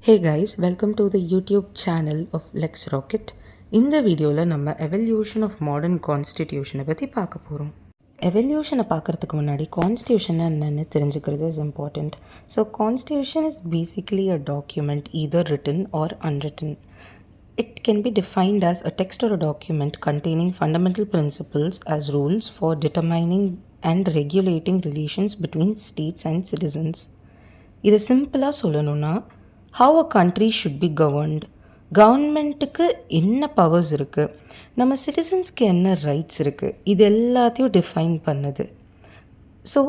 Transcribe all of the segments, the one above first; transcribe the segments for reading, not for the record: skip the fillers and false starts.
Hey guys, welcome to the YouTube channel of Lex Rocket. இந்த வீடியோவில் நம்ம evolution of modern கான்ஸ்டிடியூஷனை பற்றி பார்க்க போகிறோம். எவல்யூஷனை பார்க்குறதுக்கு முன்னாடி கான்ஸ்டியூஷன் என்னென்னு தெரிஞ்சுக்கிறது is important. So constitution is basically a document either written or unwritten. It can be defined as a text or a document containing fundamental principles as rules for determining and regulating relations between states and citizens. இதை சிம்பிளாக சொல்லணும்னா how a country should be governed, கவர்மெண்ட்டுக்கு என்ன powers இருக்குது, நம்ம சிட்டிசன்ஸ்க்கு என்ன rights இருக்குது, இது எல்லாத்தையும் டிஃபைன் பண்ணுது. ஸோ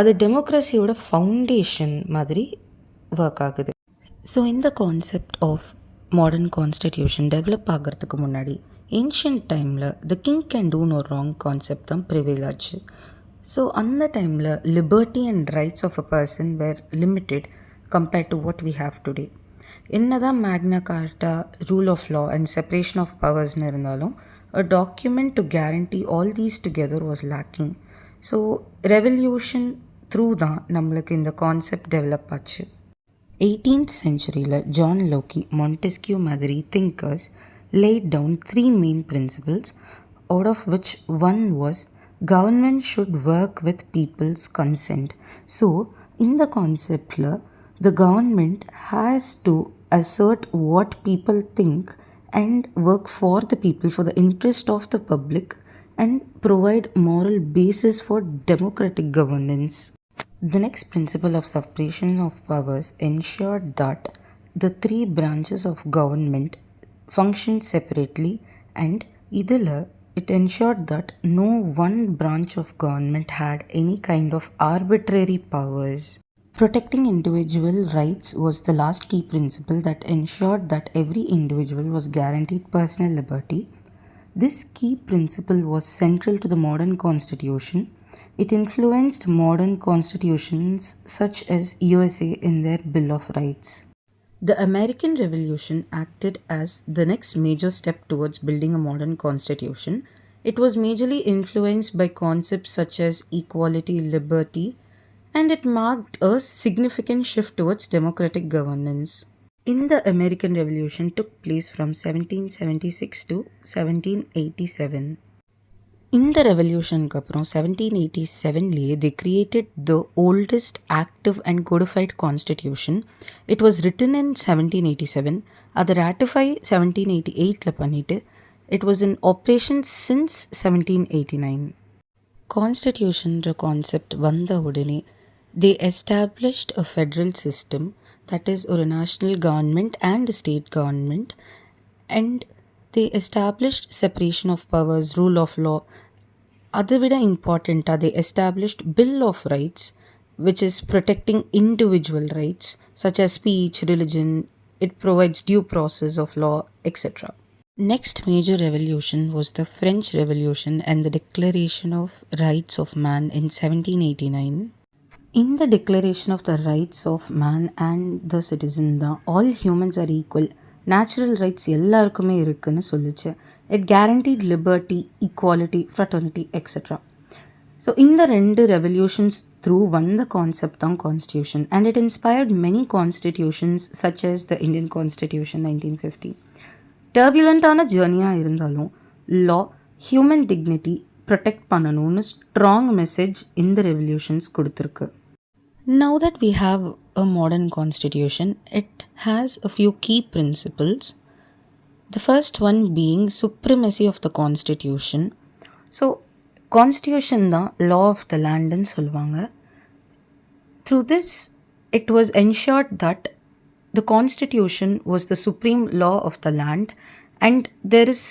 அது டெமோக்ரஸியோட ஃபவுண்டேஷன் மாதிரி ஒர்க் ஆகுது. ஸோ இந்த concept of modern constitution develop ஆகிறதுக்கு முன்னாடி ஏன்ஷியன்ட் டைமில் the king can do no wrong concept தான் ப்ரிவேல் ஆச்சு. ஸோ அந்த டைமில் liberty and rights of a person were limited compared to what we have today. என்னதான் Magna Carta, rule of law and separation of பவர்ஸ்னு இருந்தாலும் a document to guarantee all these together was lacking. So revolution through தான் நம்மளுக்கு இந்த concept develop ஆச்சு. 18th centuryயில் John Loki, Montesquieu மாதிரி thinkers laid down 3 main principles, out of which one was government should work with people's consent. So இந்த கான்செப்டில் the government has to assert what people think and work for the people for the interest of the public and provide moral basis for democratic governance. The next principle of separation of powers ensured that the 3 branches of government functioned separately, and idhila it ensured that no one branch of government had any kind of arbitrary powers. Protecting individual rights was the last key principle that ensured that every individual was guaranteed personal liberty. This key principle was central to the modern constitution. It influenced modern constitutions such as USA in their Bill of Rights. The American Revolution acted as the next major step towards building a modern constitution. It was majorly influenced by concepts such as equality, liberty, and it marked a significant shift towards democratic governance. In the American Revolution took place from 1776 to 1787. In the revolutionக்கு அப்புறம் 1787லேயே they created the oldest active and codified constitution. It was written in 1787. அதை ratify 1788ல பண்ணிட்டு it was in operation since 1789. கான்ஸ்டிடியூஷன்ற concept வந்த உடனே they established a federal system, that is ஒரு national government and a state government, and they established separation of powers, rule of law. அதை விட இம்பார்ட்டண்ட்டாக they established Bill of Rights, which is protecting individual rights such as speech, religion. It provides due process of law, etc. Next major revolution was the French Revolution and the Declaration of Rights of Man in 1789. In the Declaration of the Rights of Man and the Citizen தான் all humans are equal, natural rights எல்லாருக்குமே இருக்குன்னு சொல்லிச்சு. It guaranteed liberty, equality, fraternity, etc. So இந்த 2 revolutions through வந்த concept தான் constitution, and it inspired many constitutions such as the Indian Constitution 1950. டர்புலண்ட்டான ஜேர்னியாக இருந்தாலும் லா, human dignity protect பண்ணணும்னு strong message இந்த revolutions கொடுத்துருக்கு. Now that we have a modern constitution, it has a few key principles. The first one being supremacy of the constitution. So, constitution தான் law of the land ன்னு சொல்லுவாங்க. Through this, it was ensured that the constitution was the supreme law of the land, and there is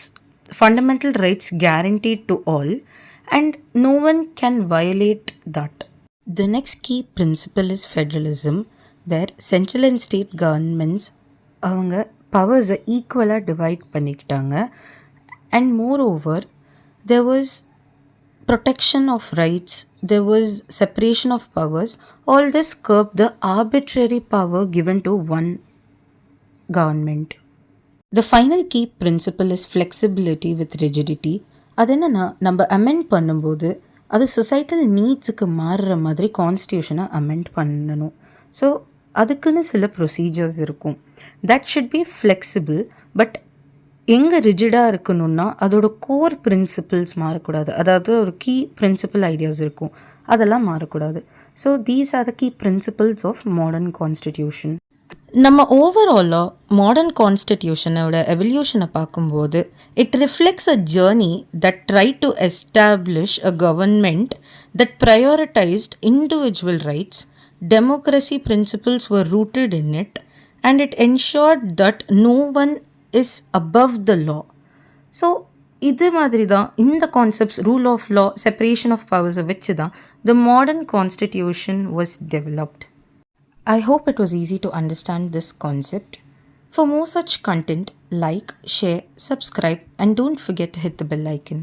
fundamental rights guaranteed to all, and no one can violate that. The next key principle is federalism, where central and state governments அவங்க பவர்ஸை ஈக்குவலாக divide பண்ணிக்கிட்டாங்க, and moreover there was protection of rights, there was separation of powers. All this curbed the arbitrary power given to one government. The final key principle is flexibility with rigidity. அது என்னென்னா, நம்ம amend பண்ணும்போது அது societal நீட்ஸுக்கு மாறுற மாதிரி கான்ஸ்டியூஷனை amend பண்ணணும். So அதுக்குன்னு சில ப்ரொசீஜர்ஸ் இருக்கும். That should be flexible. But எங்கே ரிஜிடாக இருக்கணும்னா அதோட கோர் பிரின்சிபிள்ஸ் மாறக்கூடாது. அதாவது ஒரு கீ பிரின்சிபல் ஐடியாஸ் இருக்கும், அதெல்லாம் மாறக்கூடாது. So these are the key principles of modern constitution. நம்ம ஓவராலாக மாடர்ன் கான்ஸ்டிடியூஷனோட எவல்யூஷனை பார்க்கும்போது it reflects a journey that try to establish a government that prioritized individual rights, democracy principles were rooted in it, and it ensured that no one is above the law. So இது மாதிரி தான் இந்த concepts, rule of law, separation of பவர்ஸை வச்சு தான் the modern constitution was developed. I hope it was easy to understand this concept. For more such content, like, share, subscribe, and don't forget to hit the bell icon.